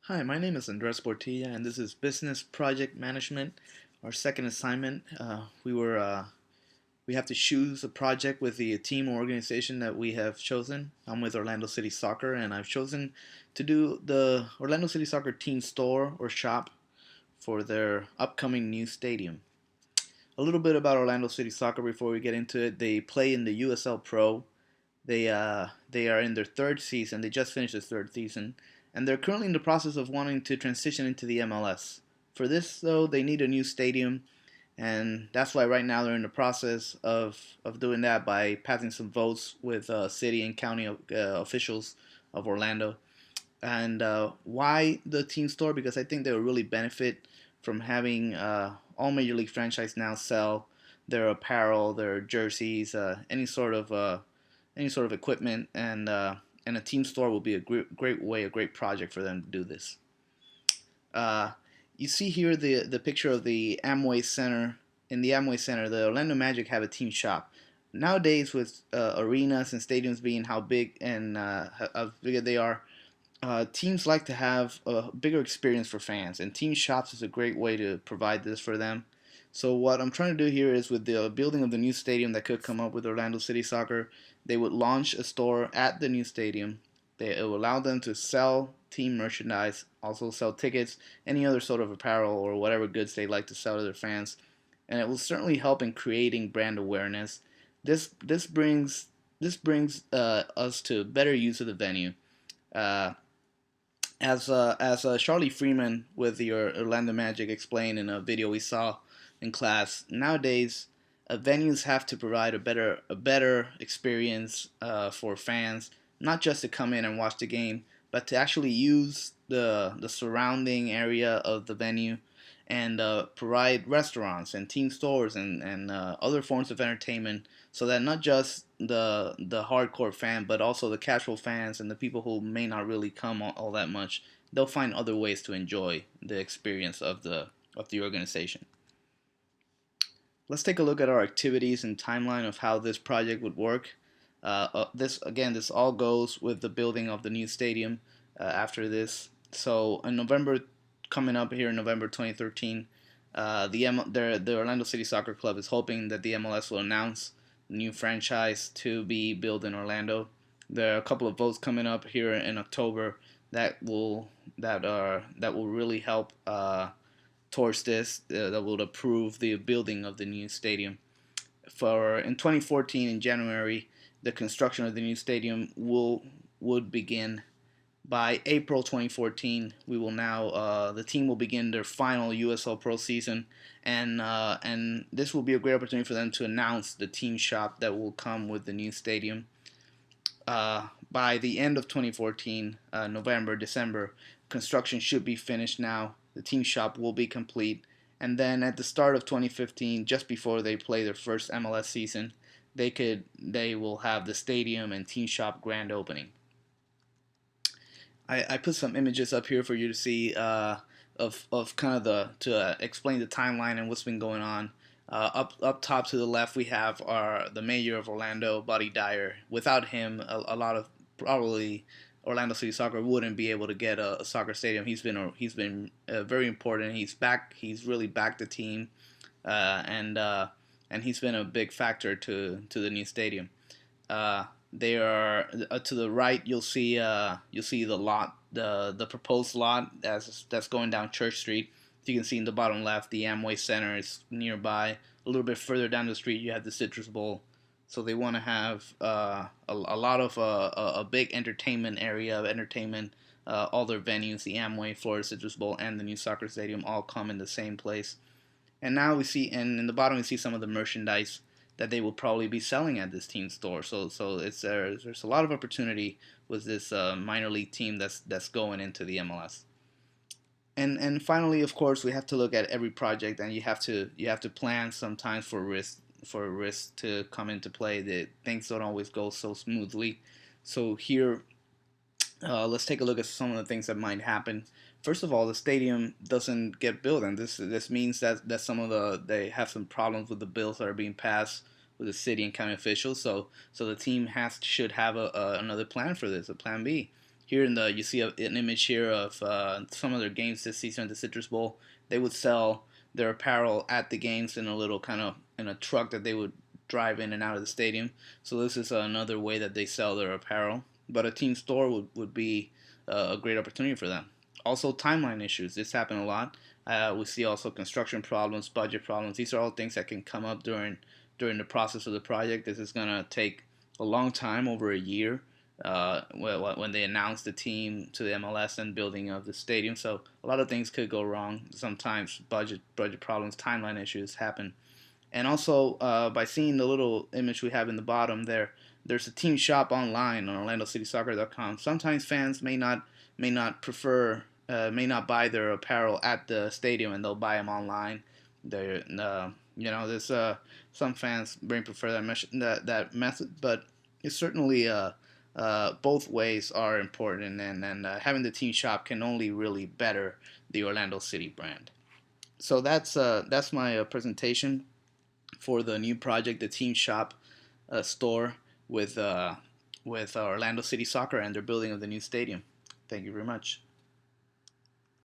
Hi, my name is Andres Portilla, and this is Business Project Management, our second assignment. We have to choose a project with the team or organization that we have chosen. I'm with Orlando City Soccer, and I've chosen to do the Orlando City Soccer team store or shop for their upcoming new stadium. A little bit about Orlando City Soccer before we get into it. They play in the USL Pro. They are in their third season. They just finished their third season, and they're currently in the process of wanting to transition into the MLS. For this, though, they need a new stadium, and that's why right now they're in the process of doing that by passing some votes with city and county officials of Orlando. And why the team store? Because I think they will really benefit from having all major league franchise now sell their apparel, their jerseys, any sort of equipment, and a team store will be a great way, a great project for them to do this. Uh, you see here the picture of the Amway Center. In the Amway Center, the Orlando Magic have a team shop. Nowadays, with arenas and stadiums being how big and how big they are, teams like to have a bigger experience for fans, and team shops is a great way to provide this for them. So what I'm trying to do here is with the building of the new stadium that could come up with Orlando City Soccer, they would launch a store at the new stadium. It will allow them to sell team merchandise, also sell tickets, any other sort of apparel or whatever goods they like to sell to their fans, and it will certainly help in creating brand awareness. This brings us to better use of the venue. Uh, as Charlie Freeman with the Orlando Magic explained in a video we saw in class, nowadays venues have to provide a better experience for fans, not just to come in and watch the game, but to actually use the surrounding area of the venue and provide restaurants and team stores and other forms of entertainment so that not just the hardcore fan but also the casual fans and the people who may not really come all that much, they'll find other ways to enjoy the experience of the organization. Let's take a look at our activities and timeline of how this project would work. This all goes with the building of the new stadium after this. So in November, coming up here in November 2013, the Orlando City Soccer Club is hoping that the MLS will announce the new franchise to be built in Orlando. There are a couple of votes coming up here in October that will really help towards this, that will approve the building of the new stadium. For in 2014 in January, the construction of the new stadium would begin. By April 2014, we will now the team will begin their final USL Pro season, and this will be a great opportunity for them to announce the team shop that will come with the new stadium. By the end of 2014, November, December, construction should be finished now. The team shop will be complete. And then at the start of 2015, just before they play their first MLS season, they will have the stadium and team shop grand opening. I put some images up here for you to see of kind of to explain the timeline and what's been going on. Up top to the left, we have the mayor of Orlando, Buddy Dyer. Without him, a lot of probably Orlando City Soccer wouldn't be able to get a soccer stadium. He's been very important. He's back. He's really backed the team, and he's been a big factor to the new stadium. They are to the right. You'll see the lot, the proposed lot that's going down Church Street. You can see in the bottom left, the Amway Center is nearby. A little bit further down the street, you have the Citrus Bowl. So they want to have a lot of a big entertainment area of entertainment. All their venues, the Amway, Florida Citrus Bowl, and the new soccer stadium, all come in the same place. And now we see, and in the bottom we see some of the merchandise that they will probably be selling at this team store. So there's a lot of opportunity with this minor league team that's going into the MLS. And finally, of course, we have to look at every project, and you have to plan sometimes for risk to come into play. That things don't always go so smoothly. So here, let's take a look at some of the things that might happen. First of all, the stadium doesn't get built, and this means that some of they have some problems with the bills that are being passed with the city and county officials. So the team should have another plan for this, a plan B. Here in the you see an image here of some of their games this season at the Citrus Bowl. They would sell their apparel at the games in a little kind of in a truck that they would drive in and out of the stadium. So this is another way that they sell their apparel. But a team store would be a great opportunity for them. Also, timeline issues. This happen a lot. We see also construction problems, budget problems. These are all things that can come up during the process of the project. This is going to take a long time, over a year, when they announce the team to the MLS and building of the stadium. So a lot of things could go wrong. Sometimes budget problems, timeline issues happen. And also, by seeing the little image we have in the bottom there, there's a team shop online on OrlandoCitySoccer.com. Sometimes fans may not prefer may not buy their apparel at the stadium, and they'll buy them online. They there's some fans may prefer that method, but it's certainly both ways are important, and having the team shop can only really better the Orlando City brand. So that's my presentation for the new project, the Team Shop store with Orlando City Soccer and their building of the new stadium. Thank you very much.